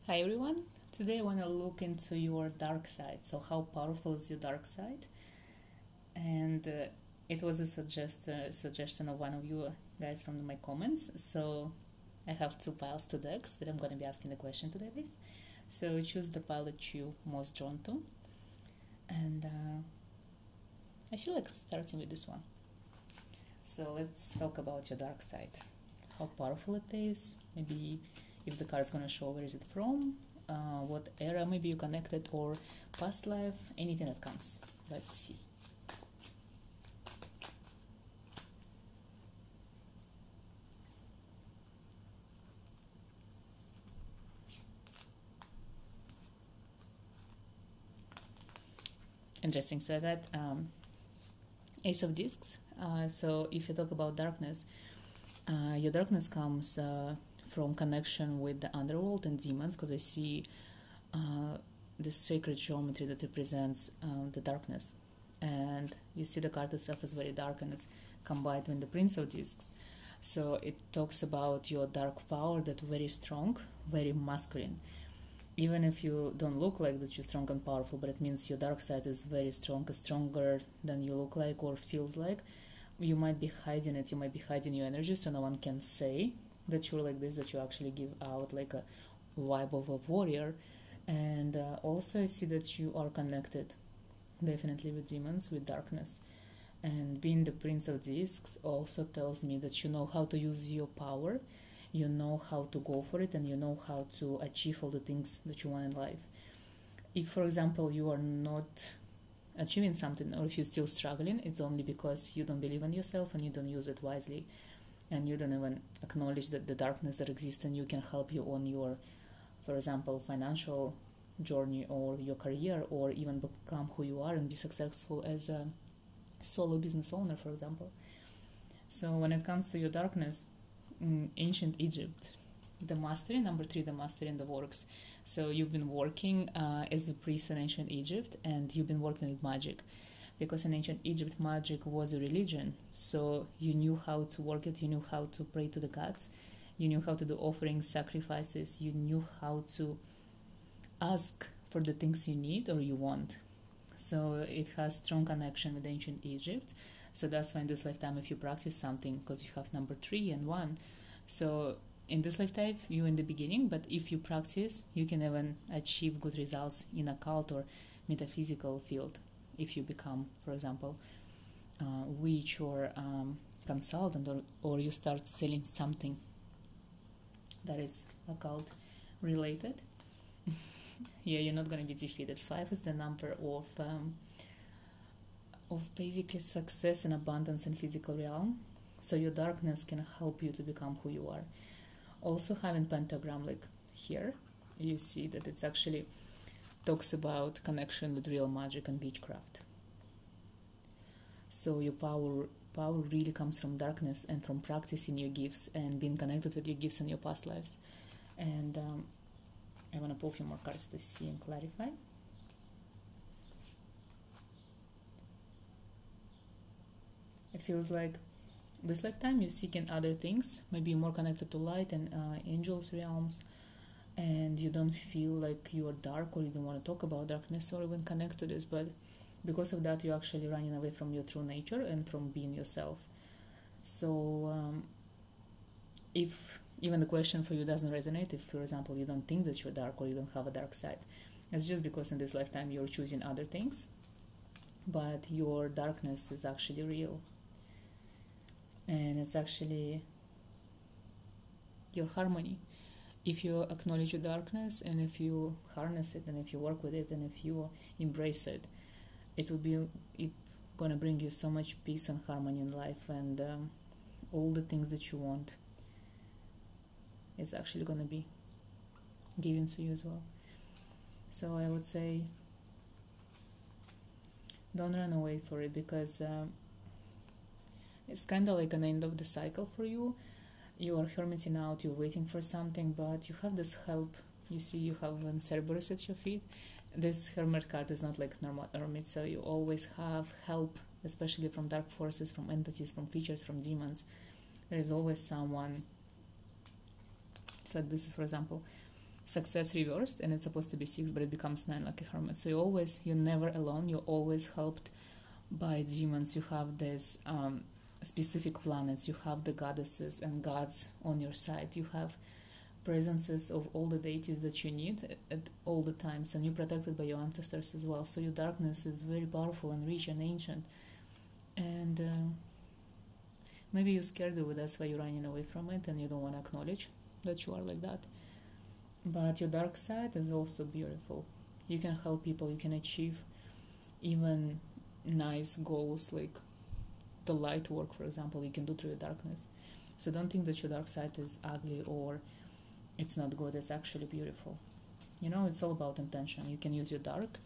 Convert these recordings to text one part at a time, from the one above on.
Hi everyone, today I want to look into your dark side. So how powerful is your dark side? And it was a suggestion of one of you guys from my comments. So I have two piles, two decks that I'm going to be asking the question today with. So choose the pile that you most drawn to. And I feel like starting with this one. So let's talk about your dark side. How powerful it is, maybe if the card's gonna show where is it from, what era maybe you connected, or past life, anything that comes. Let's see. Interesting. So I got Ace of Discs. So if you talk about darkness, your darkness comes from connection with the underworld and demons, because I see this sacred geometry that represents the darkness, and you see the card itself is very dark, and it's combined with the Prince of Discs. So it talks about your dark power that's very strong, very masculine. Even if you don't look like that you're strong and powerful, but it means your dark side is very strong, stronger than you look like or feels like. You might be hiding it, you might be hiding your energy, so no one can say that you're like this, that you actually give out like a vibe of a warrior. And also I see that you are connected definitely with demons, with darkness. And being the Prince of Discs also tells me that you know how to use your power, you know how to go for it, and you know how to achieve all the things that you want in life. If, for example, you are not achieving something, or if you're still struggling, it's only because you don't believe in yourself and you don't use it wisely, and you don't even acknowledge that the darkness that exists and you can help you on your, for example, financial journey, or your career, or even become who you are and be successful as a solo business owner, for example. So when it comes to your darkness, ancient Egypt, the mastery, number 3, the mastery in the works. So you've been working as a priest in ancient Egypt, and you've been working with magic, because in ancient Egypt magic was a religion. So you knew how to work it, you knew how to pray to the gods, you knew how to do offerings, sacrifices, you knew how to ask for the things you need or you want. So it has strong connection with ancient Egypt. So that's why in this lifetime, if you practice something, because you have number 3 and 1, so in this lifetime you in the beginning, but if you practice, you can even achieve good results in occult or metaphysical field. If you become, for example, witch or consultant, or you start selling something that is occult related, yeah, you're not going to be defeated. 5 is the number of basically success and abundance in physical realm. So your darkness can help you to become who you are. Also having pentagram like here, you see that it's actually talks about connection with real magic and witchcraft. So your power really comes from darkness and from practicing your gifts and being connected with your gifts in your past lives. And I want to pull a few more cards to see and clarify. It feels like this lifetime you're seeking other things, maybe more connected to light and angels realms, and you don't feel like you are dark, or you don't want to talk about darkness or even connect to this, but because of that you're actually running away from your true nature and from being yourself. So if even the question for you doesn't resonate, if for example you don't think that you're dark or you don't have a dark side, it's just because in this lifetime you're choosing other things, but your darkness is actually real. And it's actually your harmony. If you acknowledge your darkness, and if you harness it, and if you work with it, and if you embrace it, it gonna bring you so much peace and harmony in life, and all the things that you want is actually gonna be given to you as well. So I would say don't run away for it, because it's kind of like an end of the cycle for you. You are hermiting out, you're waiting for something, but you have this help. You see, you have an Cerberus at your feet. This hermit card is not like normal hermit, so you always have help, especially from dark forces, from entities, from creatures, from demons. There is always someone. It's like this is, for example, success reversed, and it's supposed to be 6, but it becomes 9 like a hermit. So you're never alone. You're always helped by demons. You have this specific planets. You have the goddesses and gods on your side. You have presences of all the deities that you need at all the times, and you're protected by your ancestors as well. So your darkness is very powerful and rich and ancient. And maybe you're scared of it, that's why you're running away from it, and you don't want to acknowledge that you are like that. But your dark side is also beautiful. You can help people, you can achieve even nice goals, like the light work, for example, you can do through your darkness. So don't think that your dark side is ugly or it's not good. It's actually beautiful. You know, it's all about intention. You can use your dark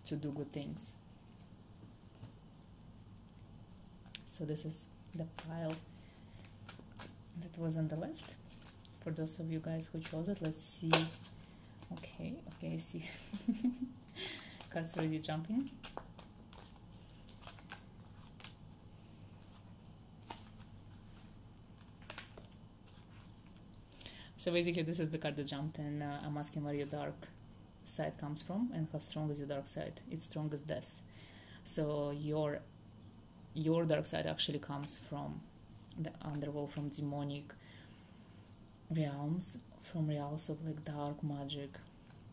to do good things. So this is the pile that was on the left. For those of you guys who chose it, let's see. Okay, I see. Cards already jumping. So basically this is the card that jumped, and I'm asking where your dark side comes from and how strong is your dark side. It's strong as death. So your dark side actually comes from the underworld, from demonic realms, from realms of like dark magic,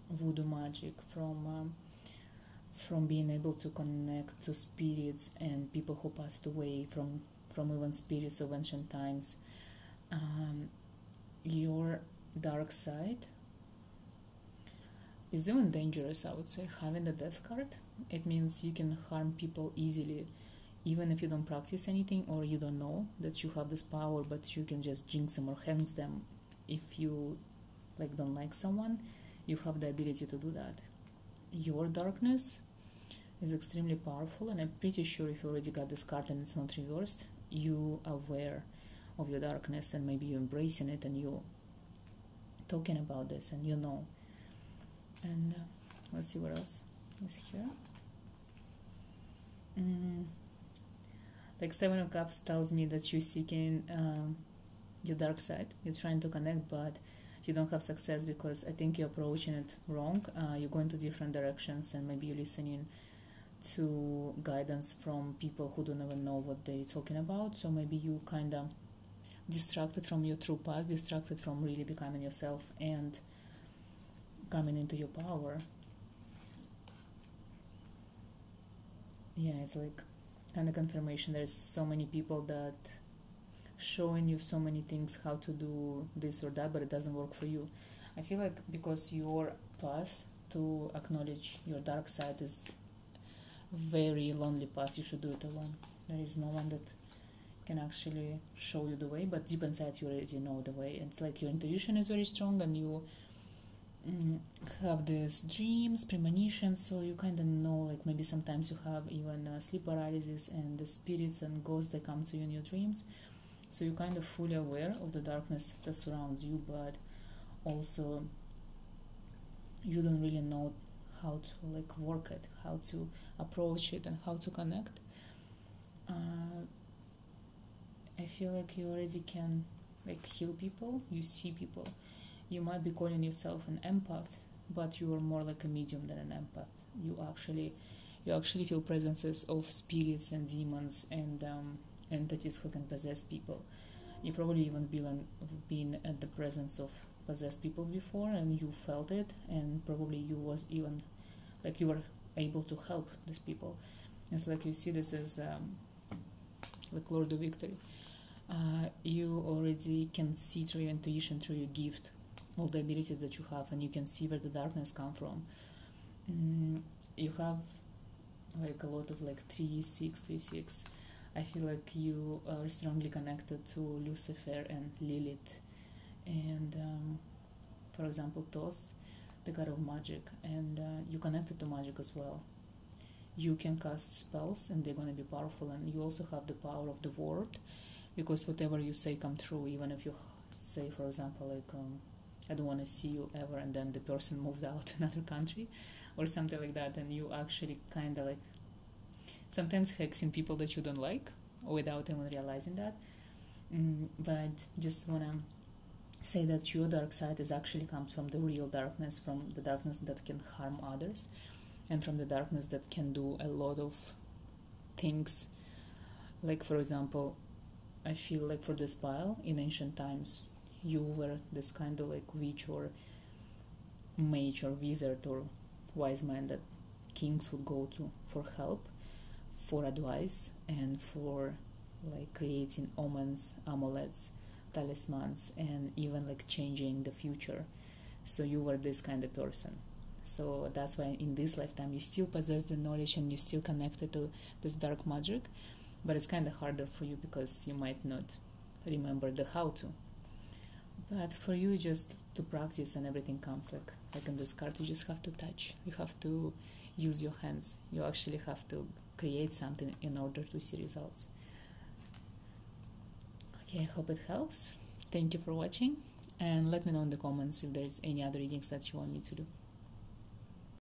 voodoo magic, from being able to connect to spirits and people who passed away, from even spirits of ancient times. Your dark side is even dangerous, I would say. Having the death card, it means you can harm people easily, even if you don't practice anything or you don't know that you have this power, but you can just jinx them or hex them. If you like don't like someone, you have the ability to do that. Your darkness is extremely powerful, and I'm pretty sure if you already got this card and it's not reversed, you are aware of your darkness, and maybe you're embracing it and you're talking about this and you know. And let's see what else is here. Like 7 of Cups tells me that you're seeking your dark side. You're trying to connect, but you don't have success because I think you're approaching it wrong. You're going to different directions, and maybe you're listening to guidance from people who don't even know what they're talking about. So maybe you kind of distracted from your true path, distracted from really becoming yourself and coming into your power. Yeah, it's like kind of confirmation. There's so many people that showing you so many things, how to do this or that, but it doesn't work for you. I feel like because your path to acknowledge your dark side is very lonely path, you should do it alone. There is no one that can actually show you the way, but deep inside you already know the way. It's like your intuition is very strong, and you have these dreams, premonitions, so you kind of know, like maybe sometimes you have even sleep paralysis and the spirits and ghosts that come to you in your dreams. So you're kind of fully aware of the darkness that surrounds you, but also you don't really know how to like work it, how to approach it, and how to connect. I feel like you already can like heal people, you see people. You might be calling yourself an empath, but you are more like a medium than an empath. You actually feel presences of spirits and demons and entities who can possess people. You probably even been at the presence of possessed people before, and you felt it, and probably you was even like you were able to help these people. It's like you see this as like Lord of Victory. You already can see through your intuition, through your gift, all the abilities that you have, and you can see where the darkness come from. You have like a lot of like 3-6. I feel like you are strongly connected to Lucifer and Lilith, and for example Thoth, the god of magic, and you connected to magic as well. You can cast spells and they're going to be powerful, and you also have the power of the word, because whatever you say come true. Even if you say, for example, like I don't want to see you ever, and then the person moves out to another country or something like that, and you actually kind of like sometimes hexing people that you don't like without even realizing that. But just want to say that your dark side is actually comes from the real darkness, from the darkness that can harm others, and from the darkness that can do a lot of things. Like, for example, I feel like for this pile, in ancient times, you were this kind of like witch or mage or wizard or wise man that kings would go to for help, for advice, and for like creating omens, amulets, talismans, and even like changing the future. So you were this kind of person. So that's why in this lifetime you still possess the knowledge and you're still connected to this dark magic, but it's kind of harder for you because you might not remember the how to. But for you, just to practice and everything comes like in this card. You just have to touch. You have to use your hands. You actually have to create something in order to see results. Okay, I hope it helps. Thank you for watching, and let me know in the comments if there's any other readings that you want me to do.